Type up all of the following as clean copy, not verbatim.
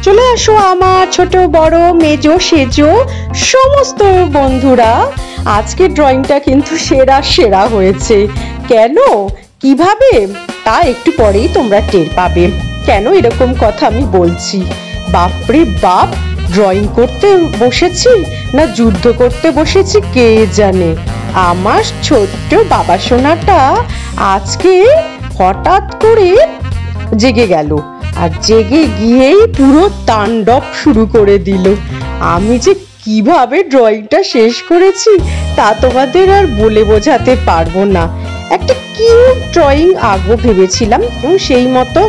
চলে আসো আমার ছোট বড় মেজো সেজো সমস্ত বন্ধুরা। আজকে ড্রয়িংটা কিন্তু সেরা সেরা হয়েছে। কেন, কিভাবে, তা একটু পরেই তোমরা টের পাবে। কেন এরকম কথা আমি বলছি? বাপরে বাপ, ড্রয়িং করতে বসেছি না যুদ্ধ করতে বসেছি কে জানে। আমার ছোট্ট বাবা সোনাটা আজকে হঠাৎ করে জেগে গেল, আর জেগে গিয়েই পুরো তাণ্ডব শুরু করে দিল। আমি যে কিভাবে ড্রয়িংটা শেষ করেছি তা তোমাদের আর বলে বোঝাতে পারবো না। একটা কিউট ড্রয়িং আঁকবো ভেবেছিলাম এবং সেই মতো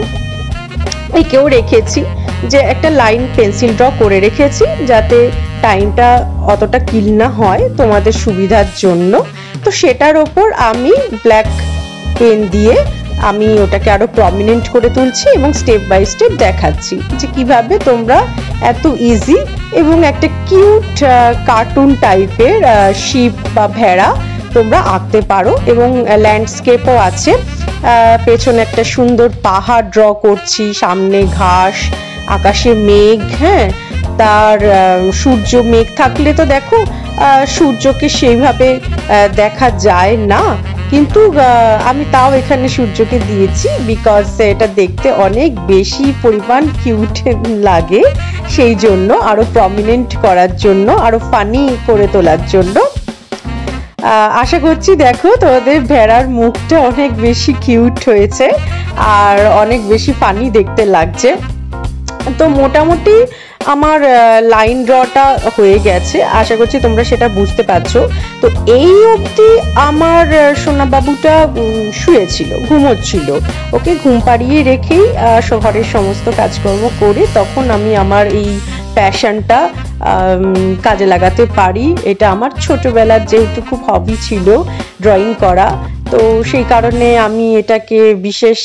একেও রেখেছি, যে একটা লাইন পেন্সিল ড্র করে রেখেছি যাতে টাইমটা অতটা কিল না হয় তোমাদের সুবিধার জন্য। তো সেটার ওপর আমি ব্ল্যাক পেন দিয়ে আমি ওটাকে আরো প্রমিনেন্ট করে তুলছি এবং স্টেপ বাই স্টেপ দেখাচ্ছি যে কিভাবে তোমরা এত ইজি এবং একটা কিউট কার্টুন টাইপের শিপ বা ভেড়া তোমরা আঁকতে পারো। এবং ল্যান্ডস্কেপও আছে, পেছনে একটা সুন্দর পাহাড় ড্র করছি, সামনে ঘাস, আকাশে মেঘ, হ্যাঁ তার সূর্য, মেঘ থাকলে তো দেখো সূর্যকে সেইভাবে দেখা যায় না, কিন্তু আমি তাও এখানে সূর্যকে দিয়েছি বিকজ এটা দেখতে অনেক বেশি পরিমাণ কিউট লাগে, সেই জন্য আরো প্রমিনেন্ট করার জন্য, আরো ফানি করে তোলার জন্য। আশা করছি দেখো তোমাদের ভেড়ার মুখটা অনেক বেশি কিউট হয়েছে আর অনেক বেশি ফানি দেখতে লাগছে। তো মোটামুটি আমার লাইন ড্রটা হয়ে গেছে, আশা করছি তোমরা সেটা বুঝতে পারছো। তো এই অবধি আমার সোনা বাবুটা শুয়েছিল, ঘুমোচ্ছিল, ওকে ঘুম পাড়িয়ে রেখেই ঘরের সমস্ত কাজকর্ম করে তখন আমি আমার এই প্যাশনটা কাজে লাগাতে পারি। এটা আমার ছোটবেলার যেহেতু খুব হবি ছিল ড্রয়িং করা, তো সেই কারণে আমি এটাকে বিশেষ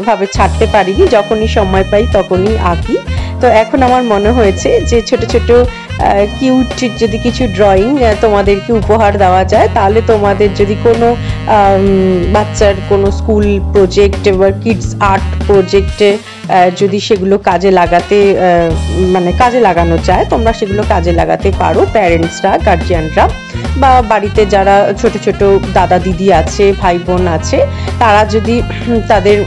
ভাবে ছাড়তে পারিনি, যখনই সময় পাই তখনই আঁকি। তো এখন আমার মনে হয়েছে যে ছোট ছোট কিউট যদি কিছু ড্রয়িং তোমাদেরকে উপহার দেওয়া যায়, তাহলে তোমাদের যদি কোনো বাচ্চার কোনো স্কুল প্রজেক্ট বা কিডস আর্ট প্রজেক্টে যদি সেগুলো কাজে লাগাতে কাজে লাগানো যায়, তোমরা সেগুলো কাজে লাগাতে পারো, প্যারেন্টসরা, গার্জিয়ানরা, বা বাড়িতে যারা ছোট ছোট দাদা দিদি আছে, ভাই বোন আছে, তারা যদি তাদের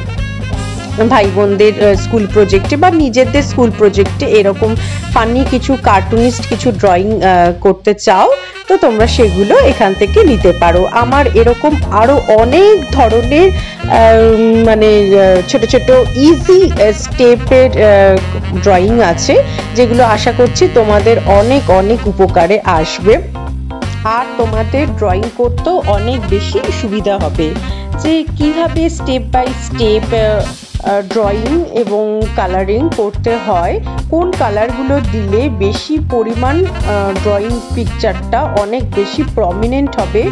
ভাই বোনদের স্কুল প্রজেক্টে বা নিজেদের স্কুল প্রজেক্টে এরকম ফানি কিছু কার্টুনিস্ট কিছু ড্রয়িং করতে চাও, তো তোমরা সেগুলো এখান থেকে নিতে পারো। আমার এরকম আরো অনেক ধরনের ছোট ছোট ইজি স্টেপের ড্রয়িং আছে, যেগুলো আশা করছি তোমাদের অনেক অনেক উপকারে আসবে আর তোমাদের ড্রয়িং করতেও অনেক বেশি সুবিধা হবে। যে কিভাবে স্টেপ বাই স্টেপ ড্রয়িং এবং কালারিং করতে হয়, কোন কালারগুলো দিলে বেশি পরিমাণ ড্রয়িং পিকচারটা অনেক বেশি প্রমিনেন্ট হবে,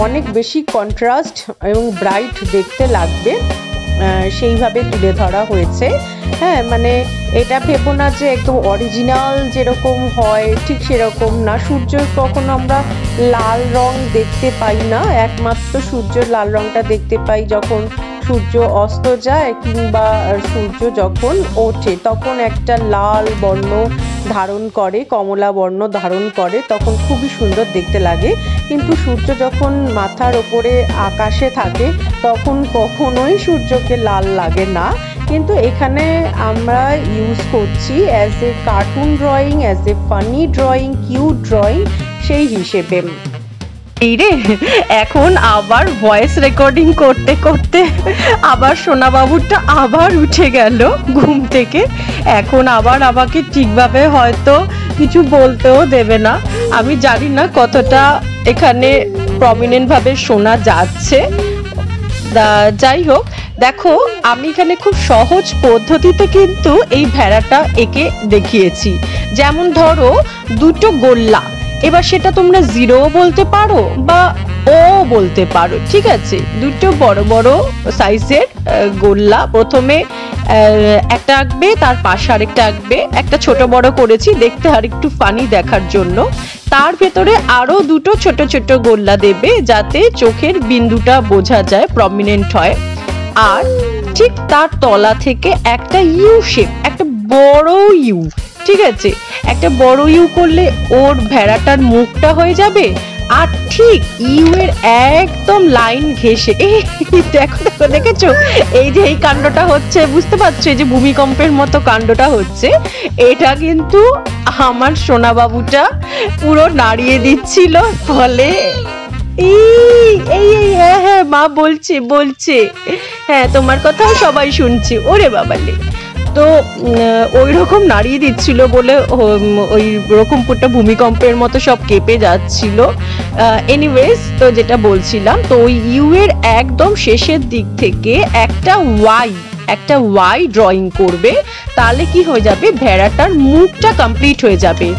অনেক বেশি কন্ট্রাস্ট এবং ব্রাইট দেখতে লাগবে, সেইভাবে তুলে ধরা হয়েছে। হ্যাঁ, এটা ভেবো না যে একদম অরিজিনাল যেরকম হয় ঠিক সেরকম না। সূর্য কখনো আমরা লাল রং দেখতে পাই না, একমাত্র সূর্যের লাল রংটা দেখতে পাই যখন সূর্য অস্ত যায় কিংবা সূর্য যখন ওঠে, তখন একটা লাল বর্ণ ধারণ করে, কমলা বর্ণ ধারণ করে, তখন খুবই সুন্দর দেখতে লাগে। কিন্তু সূর্য যখন মাথার ওপরে আকাশে থাকে তখন কখনোই সূর্যকে লাল লাগে না। কিন্তু এখানে আমরা ইউজ করছি as a cartoon drawing, as a funny drawing, cute drawing, সেই হিসেবে। এখন আবার ভয়েস রেকর্ডিং করতে করতে আবার সোনা বাবুটা আবার উঠে গেল ঘুম থেকে। এখন আবার আমাকে ঠিকভাবে হয়তো কিছু বলতেও দেবে না, আমি জানি না কতটা এখানে প্রমিনেন্ট ভাবে শোনা যাচ্ছে। যাই হোক, দেখো আমি এখানে খুব সহজ পদ্ধতিতে কিন্তু এই ভেড়াটা এঁকে দেখিয়েছি। যেমন ধরো দুটো গোল্লা, এবার সেটা তোমরা জিরো বলতে পারো বা ও বলতে পারো, ঠিক আছে। দুটো বড় বড় সাইজের গোল্লা, প্রথমে একটা আঁকবে, তার পাশে আরেকটা আঁকবে, একটা ছোট বড় করেছি দেখতে আর একটু ফানি দেখার জন্য। তার ভেতরে আরো দুটো ছোট ছোট গোল্লা দেবে যাতে চোখের বিন্দুটা বোঝা যায়, প্রমিনেন্ট হয়। আর ঠিক তার তলা থেকে একটা ইউ শেপ, একটা বড় ইউ, ঠিক আছে? একটা বড় ইউ করলে ওর ভেড়াটার মুখটা হয়ে যাবে, আর ঠিক ইউ এর একদম লাইন ঘেঁষে, দেখো দেখো, দেখেছো এই যে এই কাণ্ডটা হচ্ছে, বুঝতে পারছো? এই যে ভূমিকম্পের মতো কাণ্ডটা হচ্ছে, এটা কিন্তু আমার সোনা বাবুটা পুরো নাড়িয়ে দিচ্ছিল। ফলে এই এই হ্যাঁ হ্যাঁ মা বলছে বলছে, হ্যাঁ তোমার কথাও সবাই শুনছে। ওরে বাবালে, তো ওই রকম নাড়িয়ে দিচ্ছিল বলে ওই রকম পুরোটা ভূমিকম্পের মতো সব কেঁপে যাচ্ছিল। এনিওয়েজ, তো যেটা বলছিলাম, তো ওই ইউ এর একদম শেষের দিক থেকে একটা ওয়াই ড্রয়িং করবে, তাহলে কি হয়ে যাবে, ভেড়াটার মুখটা কমপ্লিট হয়ে যাবে।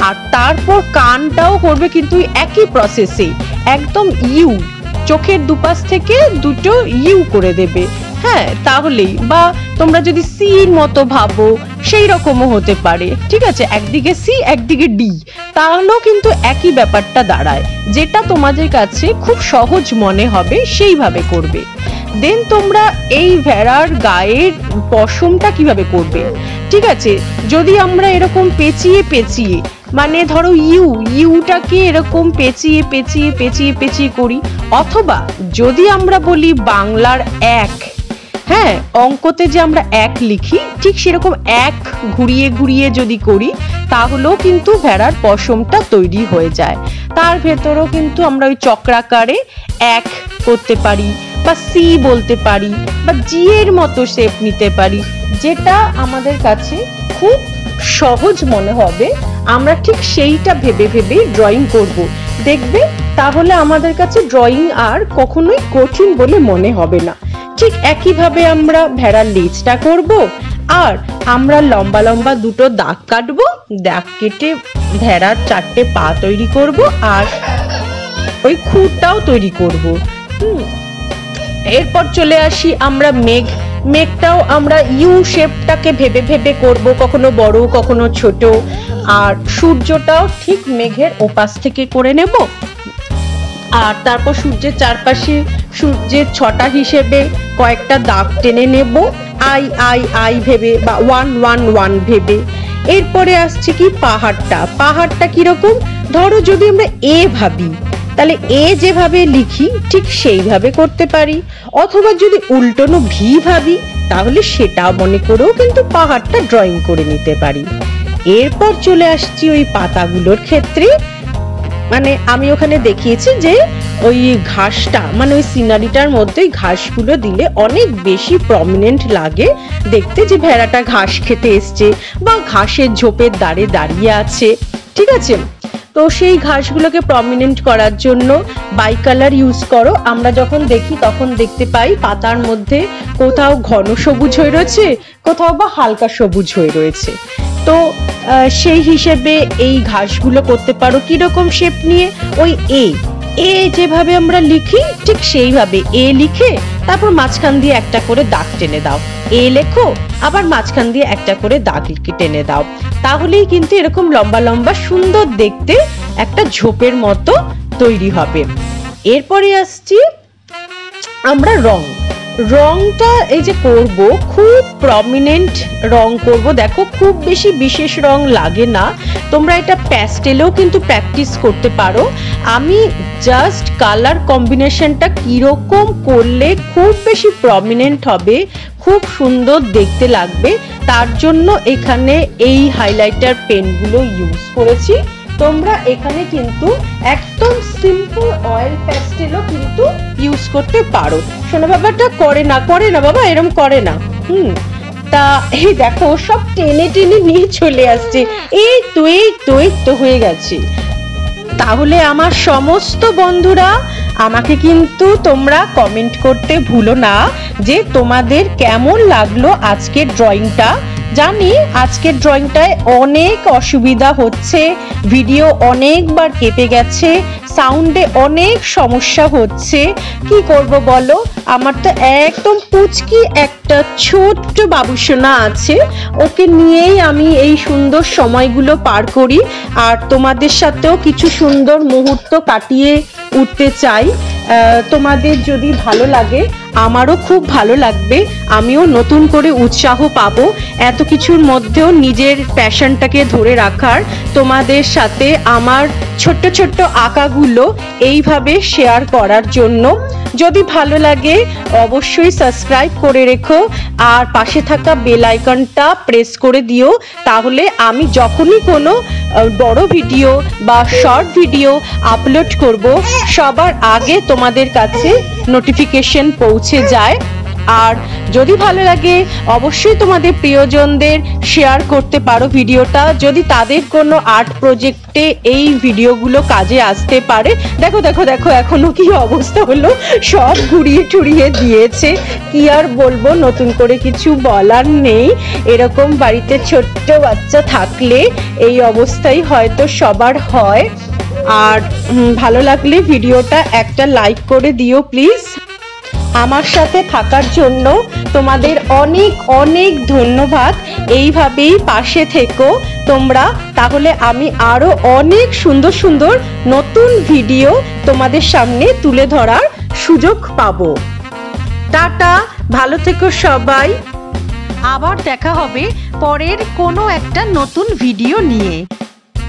আর তারপর কানটাও করবে কিন্তু একই প্রসেসে, একদম ইউ, চোখের দুপাশ থেকে দুটো ইউ করে দেবে। হ্যাঁ, তাহলেই, বা তোমরা যদি সির মতো ভাবো সেই রকমও হতে পারে, ঠিক আছে? একদিকে সি একদিকে ডি, তাহলেও কিন্তু একই ব্যাপারটা দাঁড়ায়। যেটা তোমাদের কাছে খুব সহজ মনে হবে সেইভাবে করবে। দেন তোমরা এই ভেড়ার গায়ের পশমটা কিভাবে করবে, ঠিক আছে? যদি আমরা এরকম পেঁচিয়ে পেঁচিয়ে, মানে ধরো ইউটাকে এরকম পেঁচিয়ে পেঁচিয়ে পেঁচিয়ে পেঁচিয়ে করি, অথবা যদি আমরা বলি বাংলার এক, হ্যাঁ, অঙ্কতে যে আমরা এক লিখি, ঠিক সেরকম এক ঘুরিয়ে ঘুরিয়ে যদি করি, তাহলেও কিন্তু ভেড়ার পশমটা তৈরি হয়ে যায়। তার ভেতরেও কিন্তু আমরা ওই চক্রাকারে এক করতে পারি, বা সি বলতে পারি, বা জি এর মতো শেপ নিতে পারি, যেটা আমাদের কাছে খুব সহজ মনে হবে। আমরা ঠিক সেইটা ভেবে ভেবে ড্রয়িং করব, দেখবে তাহলে আমাদের কাছে ড্রয়িং আর কখনোই কঠিন বলে মনে হবে না। ঠিক একইভাবে আমরা ভেড়ার লেজটা করব, আর আমরা লম্বা লম্বা দুটো দাগ কাটবো, দাগ কেটে ভেড়ার 4টে পা তৈরি করব, আর ওই খুঁটটাও তৈরি করব। এরপর চলে আসি আমরা মেঘটাও আমরা ইউ শেপটাকে ভেবে ভেবে করব, কখনো বড় কখনো ছোট। আর সূর্যটাও ঠিক মেঘের ওপাশ থেকে করে নেব, আর তারপর সূর্যের চারপাশে সূর্যের ছটা হিসেবে কয়েকটা দাগ টেনে নেব, আই ভেবে, বা 1 1 1 ভেবে। এরপরে আসছে কি পাহাড়টা কিরকম, ধরো যদি আমরা এ ভাবি, তাহলে এ যেভাবে লিখি ঠিক সেইভাবে করতে পারি, অথবা যদি উল্টোনো ভি ভাবি, তাহলে সেটা মনে করেও কিন্তু পাহাড়টা ড্রয়িং করে নিতে পারি। এরপর চলে আসছি ওই পাতাগুলোর ক্ষেত্রে, মানে আমি ওখানে দেখিয়েছি যে ওই ঘাসটা, মানে ওই সিনারিটার মধ্যে ঘাসগুলো দিলে অনেক বেশি প্রমিনেন্ট লাগে দেখতে, যে ভেড়াটা ঘাস খেতে এসছে বা ঘাসের ঝোপের দাঁড়ে দাঁড়িয়ে আছে, ঠিক আছে? তো সেই ঘাসগুলোকে প্রমিনেন্ট করার জন্য বাই কালার ইউজ করো। আমরা যখন দেখি তখন দেখতে পাই পাতার মধ্যে কোথাও ঘন সবুজ হয়ে রয়েছে, কোথাও বা হালকা সবুজ হয়ে রয়েছে। তো সেই হিসেবে এই ঘাসগুলো করতে পারো কিরকম শেপ নিয়ে, ওই এ যেভাবে আমরা লিখি ঠিক সেইভাবে এ লিখে তারপর মাঝখান দিয়ে একটা করে দাগ টেনে দাও, এ লেখো, আবার মাঝখান দিয়ে একটা করে দাগ টেনে দাও, তাহলেই কিন্তু এরকম লম্বা লম্বা সুন্দর দেখতে একটা ঝোপের মতো তৈরি হবে। এরপরে আসছি আমরা রংটা এই যে করব, খুব প্রমিনেন্ট রং করব। দেখো খুব বেশি বিশেষ রং লাগে না, তোমরা এটা প্যাস্টেলেও কিন্তু প্র্যাকটিস করতে পারো। আমি জাস্ট কালার কম্বিনেশনটা কিরকম করলে খুব বেশি প্রমিনেন্ট হবে, খুব সুন্দর দেখতে লাগবে, তার জন্য এখানে এই হাইলাইটার পেনগুলো ইউজ করেছি। তোমরা এখানে কিন্তু একদম সিম্পল অয়েল প্যাস্টেলও কিন্তু ইউজ করতে পারো। শোনো বাবাটা করে না বাবা, এরকম করে না। তা এই দেখো সব টেনে টেনে নিয়ে চলে আসছে, এই তো হয়ে গেছে। তাহলে আমার সমস্ত বন্ধুরা, আমাকে কিন্তু তোমরা কমেন্ট করতে ভুলো না যে তোমাদের কেমন লাগলো আজকের ড্রয়িংটা। জানি আজকের ড্রয়িংটায় অনেক অসুবিধা হচ্ছে, ভিডিও অনেকবার কেটে গেছে, সাউন্ডে অনেক সমস্যা হচ্ছে, কি করব বলো? আমার তো একদম পুচকি একটা ছোট্ট বাবুসোনা আছে, ওকে নিয়েই আমি এই সুন্দর সময়গুলো পার করি, আর তোমাদের সাথেও কিছু সুন্দর মুহূর্ত কাটিয়ে উঠতে চাই। তোমাদের যদি ভালো লাগে আমারও খুব ভালো লাগবে, আমিও নতুন করে উৎসাহ পাবো এত কিছুর মধ্যেও নিজের প্যাশনটাকে ধরে রাখার, তোমাদের সাথে আমার ছোট্ট ছোট্ট আঁকাগুলো এইভাবে শেয়ার করার জন্য। যদি ভালো লাগে অবশ্যই সাবস্ক্রাইব করে রেখো আর পাশে থাকা বেল আইকনটা প্রেস করে দিও, তাহলে আমি যখনই কোনো বড় ভিডিও বা শর্ট ভিডিও আপলোড করব সবার আগে তোমাদের কাছে নোটিফিকেশন পৌঁছে যায়। আর যদি ভালো লাগে অবশ্যই তোমাদের প্রিয়জনদের শেয়ার করতে পারো ভিডিওটা, যদি তাদের কোনো আর্ট প্রজেক্টে এই ভিডিওগুলো কাজে আসতে পারে। দেখো দেখো দেখো এখনো কি অবস্থা হলো, সব ঘুরিয়ে টুরিয়ে দিয়েছে, কি আর বলবো, নতুন করে কিছু বলার নেই। এরকম বাড়িতে ছোট্ট বাচ্চা থাকলে এই অবস্থাই হয়তো সবার হয়। আর ভালো লাগলে ভিডিওটা একটা লাইক করে দিও প্লিজ। আমার সাথে থাকার জন্য তোমাদের অনেক অনেক ধন্যবাদ। এইভাবেই পাশে থেকো তোমরা, তাহলে আমি আরো অনেক সুন্দর সুন্দর নতুন ভিডিও তোমাদের সামনে তুলে ধরার সুযোগ পাবো। টাটা, ভালো থেকো সবাই, আবার দেখা হবে পরের কোনো একটা নতুন ভিডিও নিয়ে।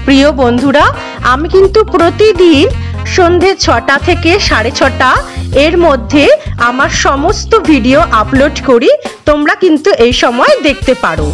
প্রিয় বন্ধুরা, আমি কিন্তু প্রতিদিন সন্ধে 6টা থেকে 6:30 এর মধ্যে আমার সমস্ত ভিডিও আপলোড করি, তোমরা কিন্তু এই সময় দেখতে পারো।